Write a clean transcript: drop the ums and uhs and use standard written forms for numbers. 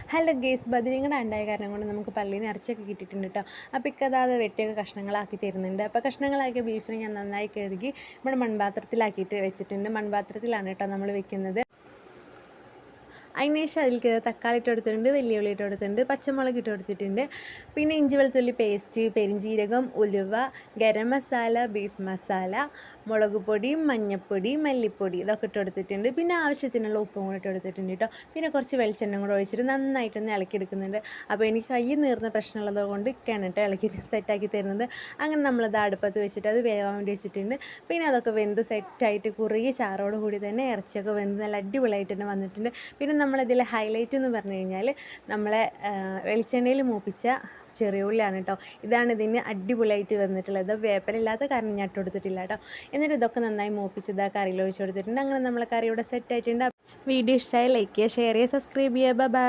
Hello guys ബദിരിങ്ങളുടെ ഉണ്ടായ കാരണം കൊണ്ട് നമുക്ക് പള്ളിയിൽ നിന്ന് ഇറച്ചിയൊക്കെ കിട്ടിയിട്ടുണ്ട് കേട്ടോ. അപ്പോൾ ഇക്കതാത് വെട്ടിയൊക്കെ കഷ്ണങ്ങളാക്കി തരുന്നുണ്ട്. അപ്പോൾ കഷ്ണങ്ങളാക്കിയ ബീഫിനെ ഞാൻ നന്നായി കഴുകി നമ്മുടെ മൺപാത്രത്തിലാക്കിയിട്ട് വെച്ചിട്ടുണ്ട്. മൺപാത്രത്തിലാണ് കേട്ടോ നമ്മൾ വെക്കുന്നത്. അതിനുശേഷം അതിലേക്ക് തക്കാളി ഇട്ട് കൊടുത്തിട്ടുണ്ട്, വലിയ ഉള്ളി ഇട്ട് കൊടുത്തിട്ടുണ്ട്, പച്ചമുളക് ഇട്ട് കൊടുത്തിട്ടുണ്ട്. പിന്നെ ഇഞ്ചി വെളുത്തുള്ളി പേസ്റ്റ്, പെരിഞ്ചീരകം, ഉലുവ, ഗരം മസാല, ബീഫ് മസാല, മുളക് പൊടി, മഞ്ഞൾപ്പൊടി, മല്ലിപ്പൊടി ഇതൊക്കെ ഇട്ട് കൊടുത്തിട്ടുണ്ട്. പിന്നെ ആവശ്യത്തിനുള്ള ഉപ്പും കൂടെ ഇട്ട് കൊടുത്തിട്ടുണ്ട് കേട്ടോ. പിന്നെ കുറച്ച് വെളിച്ചെണ്ണ കൂടെ ഒഴിച്ചിട്ട് നന്നായിട്ടൊന്ന് ഇളക്കിയെടുക്കുന്നുണ്ട്. അപ്പോൾ എനിക്ക് കൈ നീർന്ന പ്രശ്നമുള്ളത് കൊണ്ട് ഇക്കാണ് കേട്ടോ ഇളക്കി സെറ്റാക്കി തരുന്നത്. അങ്ങനെ നമ്മളത് അടുപ്പത്ത് വെച്ചിട്ട് അത് വേവാൻ വേണ്ടി വെച്ചിട്ടുണ്ട്. പിന്നെ അതൊക്കെ വെന്ത് സെറ്റായിട്ട് കുറേ ചാറോട് കൂടി തന്നെ ഇറച്ചിയൊക്കെ വെന്ത് നല്ല അടിപൊളിയായിട്ട് തന്നെ വന്നിട്ടുണ്ട്. പിന്നെ നമ്മളിതിൽ ഹൈലൈറ്റ് എന്ന് പറഞ്ഞു കഴിഞ്ഞാൽ നമ്മളെ വെളിച്ചെണ്ണയിൽ മൂപ്പിച്ച ചെറിയ ഉള്ളിയാണ് കേട്ടോ. ഇതാണ് ഇതിന് അടിപൊളിയായിട്ട് വന്നിട്ടുള്ളത്. വേപ്പലില്ലാത്ത കാരണം ഞാൻ ഇട്ട് കൊടുത്തിട്ടില്ല കേട്ടോ. എന്നിട്ട് ഇതൊക്കെ നന്നായി മൂപ്പിച്ചത് ആ കറിയിൽ ഒഴിച്ച് കൊടുത്തിട്ടുണ്ട്. അങ്ങനെ നമ്മളെ കറി ഇവിടെ സെറ്റ് ആയിട്ടുണ്ട്. വീഡിയോ ഇഷ്ടമായി ലൈക്ക് ചെയ്യുക, ഷെയർ ചെയ്യുക, സബ്സ്ക്രൈബ് ചെയ്യുക. ബൈ.